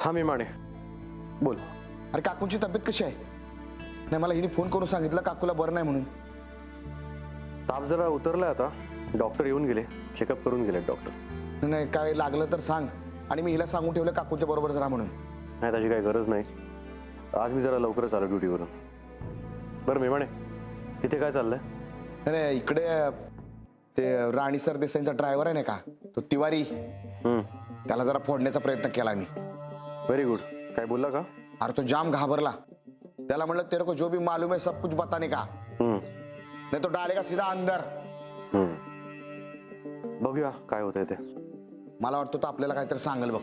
हा मी माने बोल. अरे काकूंची तब्येत कशी आहे? नाही मला हिने फोन करून सांगितलं काकूला बरं नाही म्हणून. ताप जरा उतरलाय आता. डॉक्टर येऊन गेले, चेकअप करून गेले डॉक्टर. नाही काय लागलं तर सांग. आणि मी हिला सांगून ठेवलं काकूच्या बरोबरच राहा म्हणून. नाही त्याची काही गरज नाही. आज मी जरा लवकरच आलो ड्युटीवरून. बरं मी माने, तिथे काय चाललंय? नाही इकडे ते राणी सरदेसाईंचा ड्रायव्हर आहे ना का तो तिवारी, त्याला जरा फोडण्याचा प्रयत्न केला मी. Very good. काय बोलला का? अरे तो जाम घाबरला. त्याला म्हणलं तेरे को जो भी मालूम है सब कुछ बताने का, नहीं तो डालेगा सीधा अंदर. बघूया काय होतंय ते. मला वाटतं तो आपल्याला काहीतरी सांगेल बघ.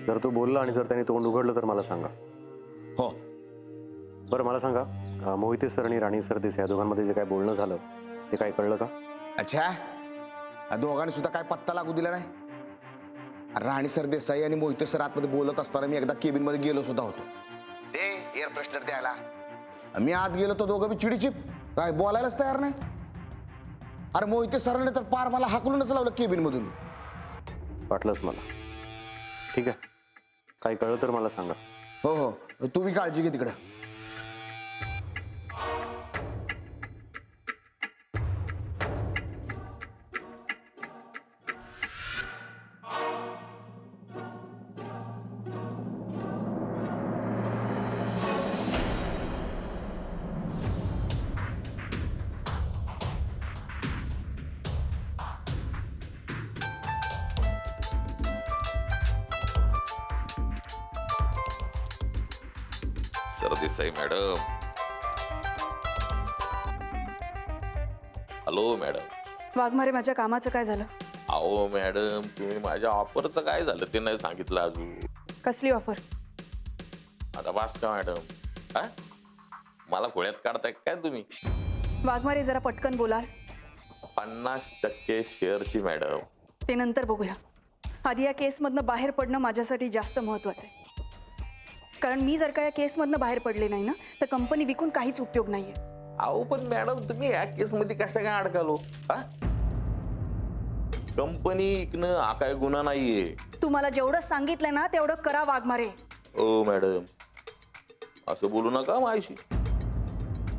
जर तो बोलला आणि जर त्याने तोंड उघडलं तर मला सांगा. हो. बरं मला सांगा, मोहिते सर आणि राणी सरदेसाई या दोघांमध्ये जे काय बोलणं झालं ते काय कळलं का? अच्छा, या दोघांनी सुद्धा काय पत्ता लागू दिला नाही. राणी सरदेसाई आणि मोहिते सर आतमध्ये बोलत असताना मी एकदा केबिन मध्ये गेलो सुद्धा होतो. ते एअर फ्रेशनर द्यायला मी आत गेलो तो दोघं बी चिडीचिप काय बोलायलाच तयार नाही. अरे मोहिते सरांनी तर पार मला हाकलूनच लावलं केबिन मधून. वाटलंच मला. ठीक आहे, काही कळलं तर मला सांगा. हो हो, तू बी काळजी घे तिकडं. Sardesai madam. Hello madam. Waghmare माझ्या कामाचं काय झालं? अहो मॅडम, तुम्ही माझ्या ऑफरचं काय झालं ते नाही सांगितलं अजून. कसली ऑफर? आता वाच का मॅडम. हा, मला खोळ्यात काढताय काय तुम्ही? वाघमारे जरा पटकन बोलाल. 50% शेअरची मॅडम. ते नंतर बघूया. आधी या केसमधनं बाहेर पडणं माझ्यासाठी जास्त महत्वाचं आहे. कारण मी जर का या केसमधनं बाहेर पडले नाही ना तर कंपनी विकून काहीच उपयोग नाहीये. अहो पण मॅडम तुम्ही या केस मध्ये कशा काय अडकालो? हा, कंपनी विकणं हा काय गुन्हा नाहीये. तुम्हाला जेवढं सांगितलं ना तेवढं करा वाघमारे. ओ मॅडम, असं बोलू नका माझ्याशी.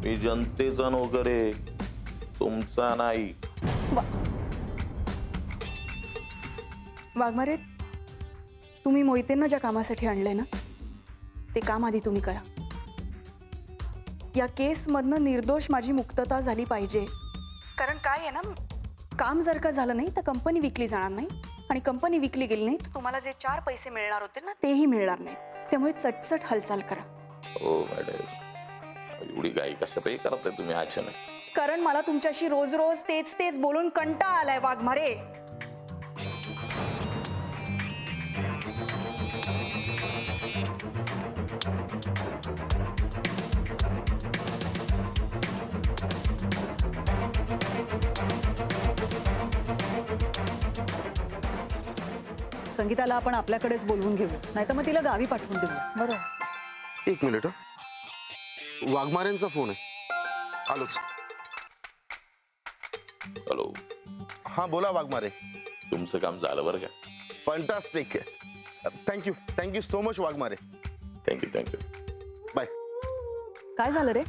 मी जनतेचा नोकर आहे, तुमचा नाही. वाघमारे, तुम्ही मोहितेंना ज्या कामासाठी आणलंय ना ते काम आधी तुम्ही करा. या केसमधनं निर्दोष माझी मुक्तता झाली पाहिजे. कारण काय आहे ना, काम जर का झालं नाही तर कंपनी विकली जाणार नाही. आणि कंपनी विकली गेली नाही तर तुम्हाला जे 4 पैसे मिळणार होते ना तेही मिळणार नाही. त्यामुळे चटचट हालचाल करा. हो मॅडम, एवढी घाई कशापायी करताय तुम्ही अचानक? कारण मला तुमच्याशी रोज रोज तेच तेच बोलून कंटाळा आलाय वाघमारे. संगीताला आपण आपल्याकडेच बोलवून घेऊ, नाहीतर मग तिला गावी पाठवून देऊ. बरोबर. एक मिनिट. वाघमारेंचा फोन आहे. आलोच. हॅलो. हा बोला वाघमारे. तुमचं काम झालं बरं का? Fantastic. Thank you thank you so much Waghmare. Thank you. Bye. काय झालं रे?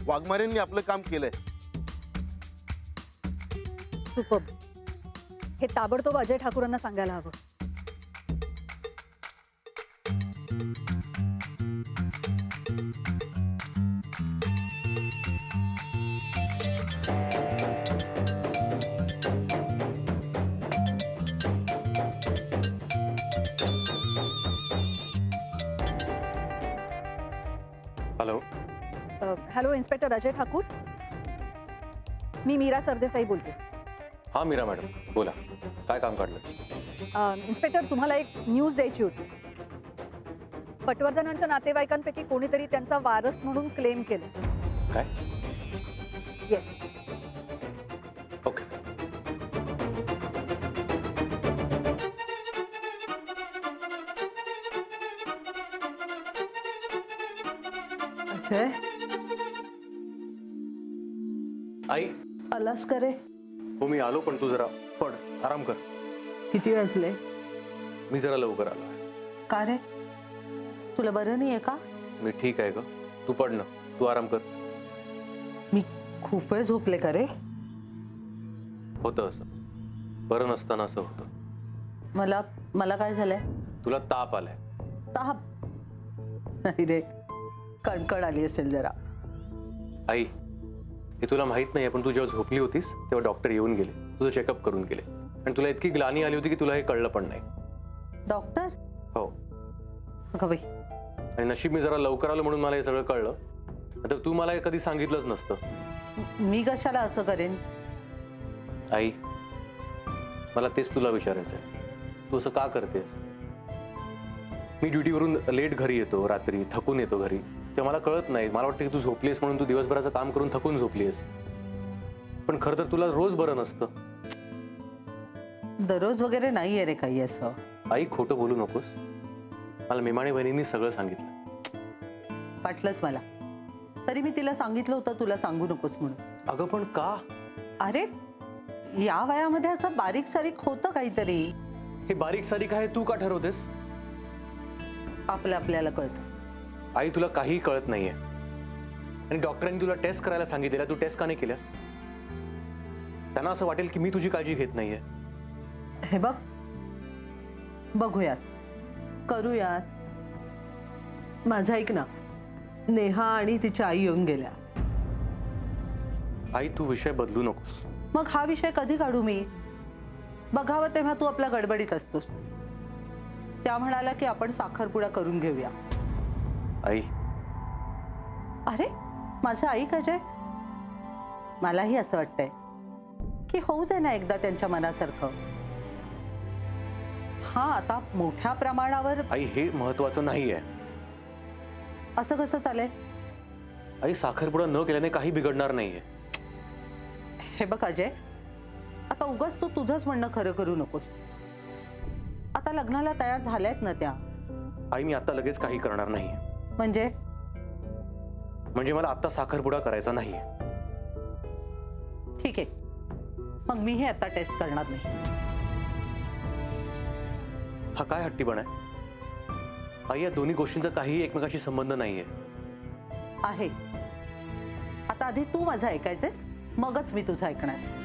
वाघमारेंनी आपलं काम केलंय. सुपर्ब. हे ताबडतोब अजय ठाकूरांना सांगायला हवं. Hello. Hello inspector Ajay Thakur. मी मीरा सरदेसाई बोलते. हा मीरा मॅडम बोला, काय काम काढलं? इन्स्पेक्टर, तुम्हाला एक न्यूज द्यायची होती. पटवर्धनांच्या नातेवाईकांपैकी कोणीतरी त्यांचा वारस म्हणून क्लेम केलं. काय? येस. ओके. अजय, आई. आलास का रे? हो मी आलो, पण तू जरा पड, आराम कर. किती वाजले? मी जरा लवकर आलो. का रे तुला बरं नाही आहे का? मी ठीक आहे ग. तू पड ना, तू आराम कर. मी खूप वेळ झोपले का रे? होतं असं, बरं नसताना असं होतं. मला मला काय झालंय? तुला ताप आलाय. ताप नाही रे, कणकण आली असेल जरा. आई, हे तुला माहित नाही पण तू जेव्हा झोपली होतीस तेव्हा डॉक्टर येऊन गेले, तुझं चेकअप करून गेले आणि तुला इतकी ग्लानी आली होती की तुला हे कळलं पण नाही. डॉक्टर? हो. अगं बाई, आणि नशीब मी जरा लवकर आलो म्हणून मला हे सगळं कळलं. आता तू मला हे कधी सांगितलंच नसतं. मी कशाला असं करेन? आई, मला तेच तुला विचारायचं आहे, तू असं का करतेस? मी ड्युटीवरून लेट घरी येतो, रात्री थकून येतो घरी, ते मला कळत नाही. मला वाटतं की तू झोपलीस म्हणून तू दिवसभराचं काम करून थकून झोपलीस, पण खरं तर तुला रोज बरं नसतं. दररोज वगैरे नाही आहे रे काही असं. आई, खोटं बोलू नकोस. मला मेमाणे बहिणींनी सगळं सांगितलं. वाटलंच मला, तरी मी तिला सांगितलं होतं तुला सांगू नकोस म्हणून. अगं पण का? अरे या वयामध्ये असं बारीक सारीक होतं काहीतरी. हे बारीक सारीक आहे तू का ठरवतेस? आपल्याला कळतं. आई, तुला काहीही कळत नाहीये आणि डॉक्टरांनी तुला टेस्ट करायला सांगितलेलं, तू टेस्ट का नाही केल्यास? त्यांना असं वाटेल की मी तुझी काळजी घेत नाहीये. हे बघ, बघूयात, करूयात. माझं ऐक ना, नेहा आणि तिची आई येऊन गेल्या. आई, तू विषय बदलू नकोस. मग हा विषय कधी काढू मी? बघावं तेव्हा तू आपल्या गडबडीत असतोस. त्या म्हणाला की आपण साखरपुडा करून घेऊया. आई, अरे माझं ऐक अजय, मलाही असं वाटतंय की होऊ दे ना एकदा त्यांच्या मनासारखं. हा, आता मोठ्या प्रमाणावर. आई, हे महत्वाचं नाहीये. असं कसं चालेल? आई, साखरपुडा न केल्याने काही बिघडणार नाहीये. हे बघ अजय, आता उगाच तू तुझंच म्हणणं खरं करू नकोस. आता लग्नाला तयार झाल्यात ना त्या. आई, मी आता लगेच काही करणार नाहीये. म्हणजे मला आता साखरपुडा करायचा नाहीये. ठीक आहे, मग मी हे आता टेस्ट करणार नाही. हा काय हट्टीपणा आहे? आई, या दोन्ही गोष्टींचा काहीही एकमेकाशी संबंध नाहीये. आहे. आता आधी तू माझं ऐकायचंस, मगच मी तुझं ऐकणार.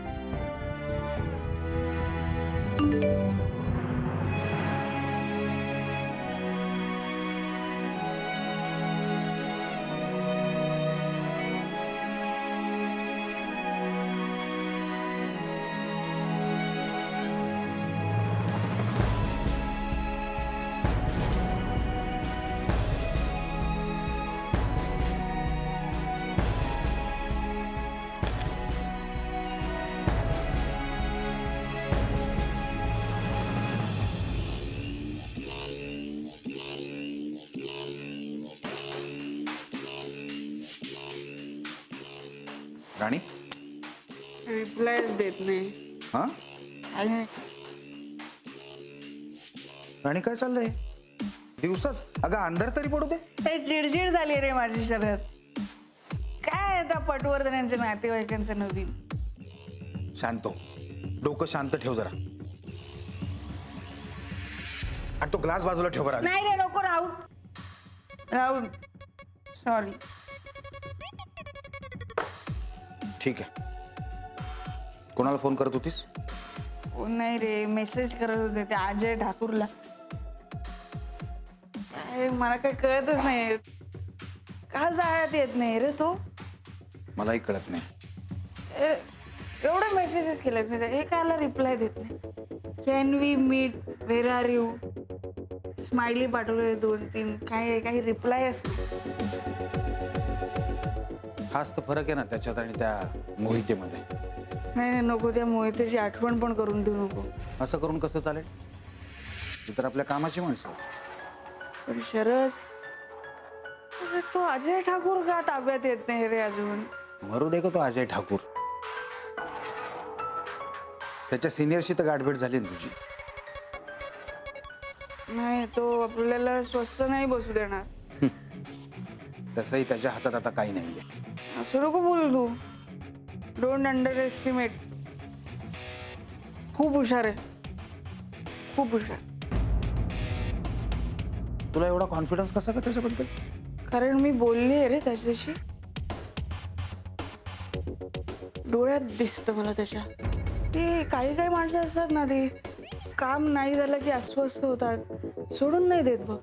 राणी, रिप्लायच देत नाही. हा आणि राणी, काय चाललंय? दिवसाच अगं अंधार तरी पडू दे. हे चिडचिड झाली रे माझी शरद. काय आता पटवर्धन यांच्या नातेवाईकांचं नवीन. शांत हो, डोकं शांत ठेव जरा. आणि तो ग्लास बाजूला ठेव बरं. नाही रे, नको, राहू राहू. सॉरी. ठीक आहे. कोणाला फोन करत होतीस? नाही रे, मेसेज करत होते ते अजय ठाकूरला. काय मला काही कळतच नाही, का जाळ्यात येत नाही रे तो. मलाही कळत नाही. एवढे मेसेजेस केले मी, हे कायला रिप्लाय देत नाही. Can we meet, where are you, smiley पाठवले 2-3, काही रिप्लाय असते. हाच तर फरक आहे ना त्याच्यात आणि त्या मोहितेमध्ये. नाही, नको, त्या मोहितेची आठवण पण करून देऊ नको. असं करून कसं चालेल? ती तर आपल्या कामाची माणसं. पण शरद, अरे तो अजय ठाकूर का ताब्यात येत नाही रे अजून? मरू दे का तो अजय ठाकूर. त्याच्या सिनियरशी तर गाठभेट झाली ना तुझी. नाही, तो आपल्याला स्वस्त नाही बसू देणार. तसंही त्याच्या हातात आता काही नाहीये. असं नको बोलू तू. Don't under estimate. खूप हुशार आहे, खूप हुशार. तुला एवढा कॉन्फिडन्स कसा का त्याच्याबद्दल? कारण मी बोलली आहे रे त्याच्याशी. डोळ्यात दिसतं मला त्याच्या. ते काही काही माणसं असतात ना, ते काम नाही झालं की अस्वस्थ होतात, सोडून नाही देत बघ,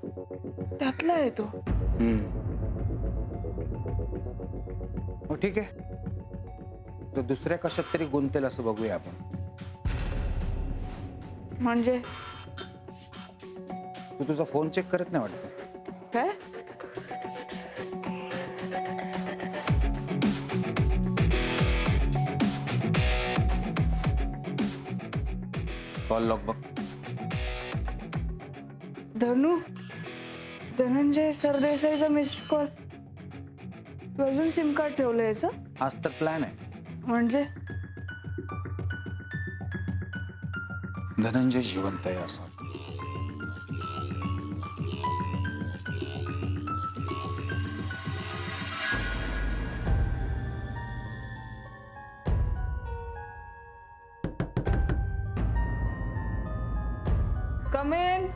त्यातला आहे तो. हो ठीक आहे, तो दुसऱ्या कशात तरी गुंतेल असं बघूया आपण. म्हणजे तू तुझा फोन चेक करत नाही वाटतं. काय? कॉल लॉग बघ. धनंजय सरदेसाईचा मिस्ड कॉल. तू अजून सिम कार्ड ठेवलं याचं? आज तर प्लॅन आहे. म्हणजे धनंजय जिवंत आहे असं. कम इन.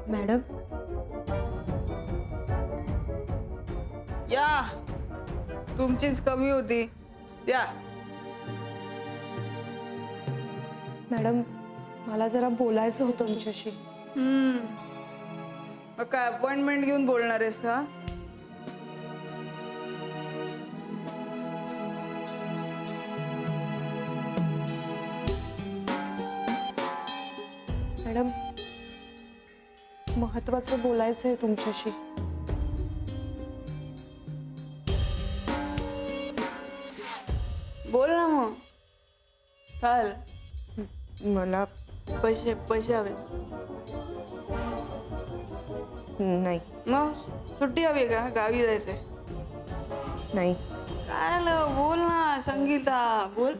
मॅडम, या, तुमचीच कमी होती. या. मॅडम मला जरा बोलायचं होतं तुमच्याशी. मग काय अपॉइंटमेंट घेऊन बोलणार आहेस का? मॅडम महत्वाचं बोलायचं आहे तुमच्याशी. बोल ना मग. चाल. मला पैसे हवे. नाही मग सुट्टी हवी का? गावी जायचंय. नाही काय आलं? बोल ना संगीता, बोल.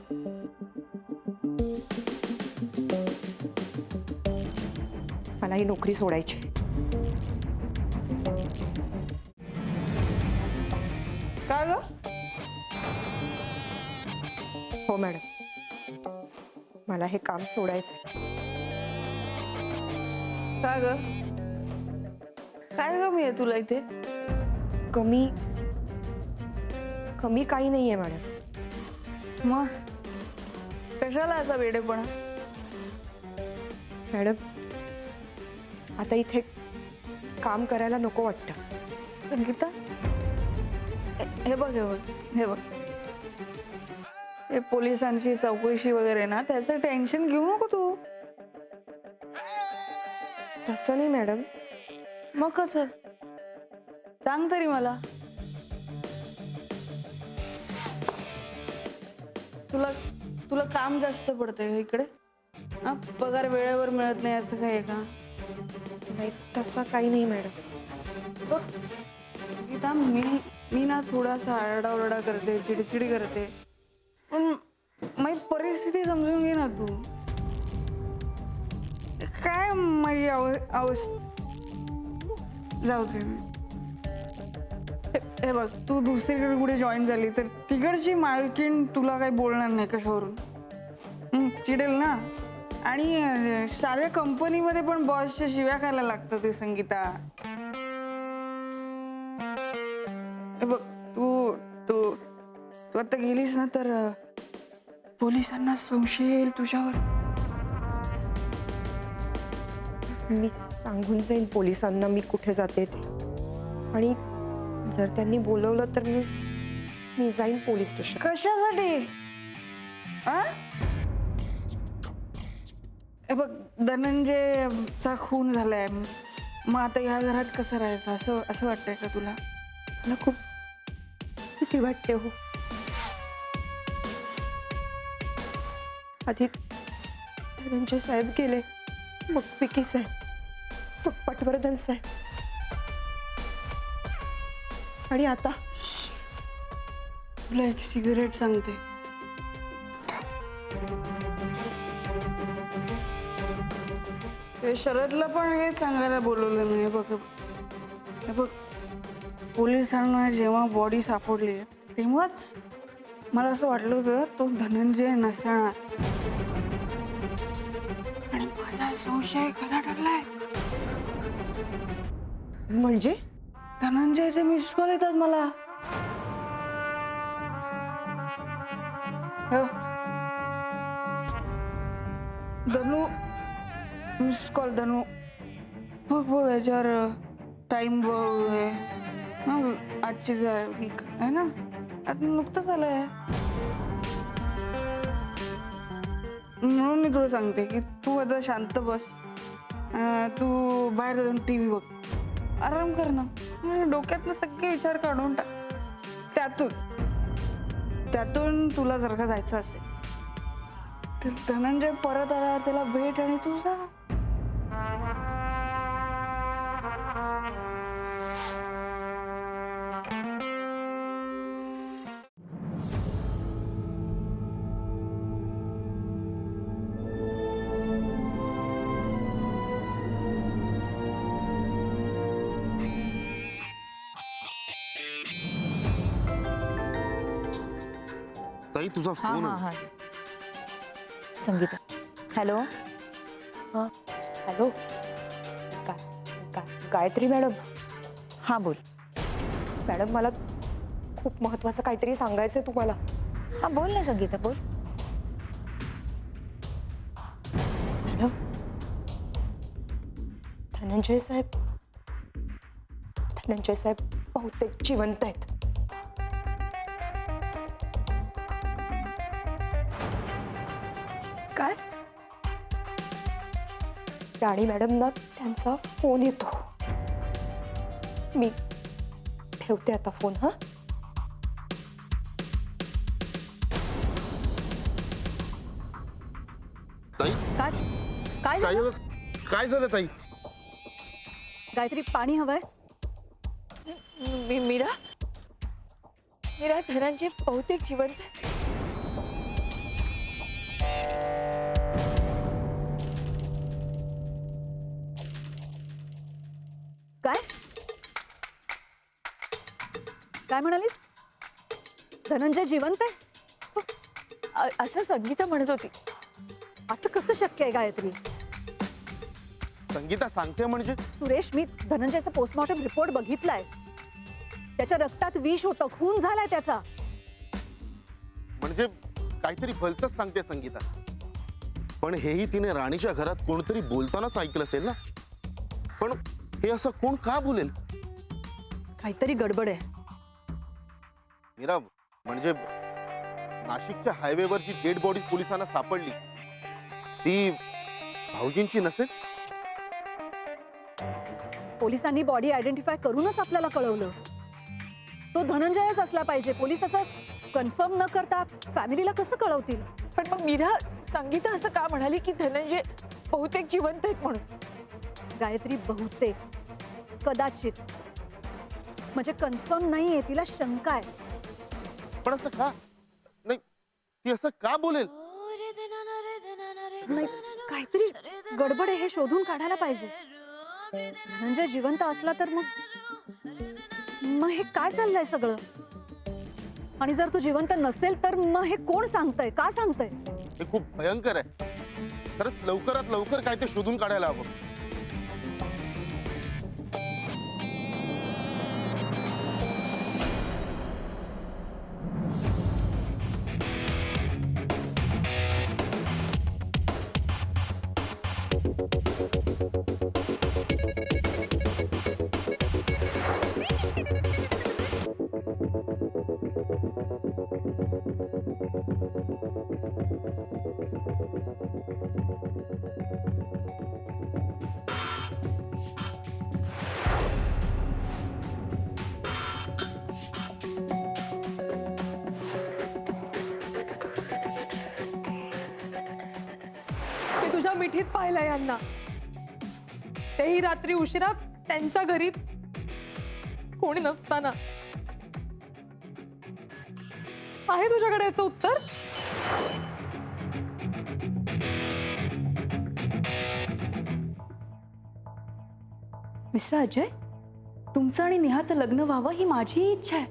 मला ही नोकरी सोडायची. काय ग? हो मॅडम, मला हे काम सोडायचं. काय ग? काय कमी आहे तुला इथे? कमी कमी काही नाहीये मॅडम. मग कशाला असा वेडेपणा? मॅडम आता इथे काम करायला नको वाटतं. संगीता, हे बघ, हे पोलिसांची चौकशी वगैरे ना, त्याचं टेन्शन घेऊ नको तू. तसं नाही मॅडम. मग कसं? सांग तरी मला. तुला काम जास्त पडतंय इकडे? हा, पगार वेळेवर मिळत नाही असं काय आहे का? नाही तसा काही नाही मॅडम. बघ गीता, मी ना थोडासा आरडाओरडा करते, चिडचिडी करते, पण माझी परिस्थिती समजून घे ना तू. काय माझी अवस्था. जाऊ दे. हे बघ, तू दुसरीकडे कुठे जॉईन झाली तर तिकडची मालकीण तुला काही बोलणार नाही कशावरून. चिडेल ना. आणि साऱ्या कंपनीमध्ये पण बॉसच्या शिव्या खायला लागतं ते संगीता. हे बघ, तू तू तू आता गेलीस ना तर पोलिसांना संशय येईल तुझ्यावर. मी सांगून जाईन पोलिसांना मी कुठे जाते, आणि जर त्यांनी बोलवलं तर मी जाईन पोलीस स्टेशन. कशासाठी? हे बघ, धनंजयचा खून झालाय, मग आता या घरात कसं राहायचं असं वाटतंय का तुला? मला खूप भीती वाटते हो. आधी धनंजय साहेब गेले, मग विकी साहेब, मग पटवर्धन साहेब, आणि आता तुला एक सिगरेट सांगते. ते शरदला पण हे सांगायला बोलवलं नाही. बघ, पोलिसांना जेव्हा बॉडी सापडली तेव्हाच मला असं वाटलं होतं तो धनंजय नसणार आणि माझा संशय खरा ठरलाय. म्हणजे धनंजयचे मिस कॉल येतात मला. धनु मिस कॉल. धनु बघ बघ याच्यावर टाइम बघ हे. हं, आजची तारीख आहे ना, आता नुकतंच आलंय. म्हणून मी तुला सांगते की तू आता शांत बस. तू बाहेर जाऊन टी व्ही बघ, आराम कर ना. डोक्यातनं सगळे विचार काढून टाक. त्यातून तुला जर का जायचं असेल तर धनंजय परत आला त्याला भेट आणि तू जा. ताई तुझा फोन आहे. संगीता. हॅलो. हां हॅलो. गायत्री मॅडम. हां बोल. मॅडम मला खूप महत्वाचं काहीतरी सांगायचंय तुम्हाला. हां बोल ना संगीता बोल. मॅडम धनंजय साहेब बहुतेक जिवंत आहेत. काय? राणी मॅडमना त्यांचा फोन येतो. मी ठेवते आता फोन. हा ताई काय काय झालं? काय झालं ताई? गायत्री पाणी हवंय. मीरा धनंजय बहुतेक जिवंत आहे. काय काय म्हणालीस? धनंजय जिवंत आहे असं संगीता म्हणत होती. असं कसं शक्य आहे गायत्री? संगीता सांगते म्हणजे? सुरेश, मी धनंजयचा पोस्टमॉर्टम रिपोर्ट बघितलाय. त्याच्या रक्तात विष होतं, खून झालाय त्याचा. म्हणजे काहीतरी भलतच सांगते संगीता. पण हेही तिने राणीच्या घरात कोणतरी बोलतानाच ऐकलं असेल ना. पण हे असं कोण का बोलेल? काहीतरी गडबड आहे. मीरा, म्हणजे नाशिकच्या हायवेवर जी डेड बॉडी पोलिसांना सापडली ती भाऊजींची नसेल? पोलिसांनी बॉडी आयडेंटिफाय करूनच आपल्याला कळवलं. तो धनंजयच असला पाहिजे. पोलीस असं कन्फर्म न करता फॅमिलीला कसं कळवतील? पण मग मीरा, संगीता असं का म्हणाली की धनंजय बहुतेक जिवंत आहेत म्हणून? गायत्री, बहुतेक, कदाचित, म्हणजे कन्फर्म नाहीये. तिला शंका आहे. पण असं का? नाही, ती असं का बोलेल? नाही, काहीतरी गडबड आहे. हे शोधून काढायला पाहिजे. धनंजय जिवंत असला तर मग हे काय चाललंय सगळं? आणि जर तू जिवंत नसेल तर मग हे कोण सांगतंय? का सांगतंय? हे खूप भयंकर आहे. खरंच लवकरात लवकर काय ते शोधून काढायला हवं. तुझ्या मिठीत पाहिलं यांना, तेही रात्री उशिरा त्यांच्या घरी कोणी नसताना. आहे तुझ्याकडे याचं उत्तर? मिस्टर अजय, तुमचं आणि नेहाचं लग्न व्हावं ही माझी इच्छा आहे.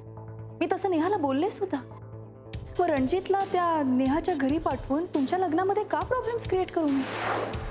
मी तसं नेहाला बोलले सुद्धा. मग रणजितला त्या नेहाच्या घरी पाठवून तुमच्या लग्नामध्ये का प्रॉब्लेम्स क्रिएट करू नये?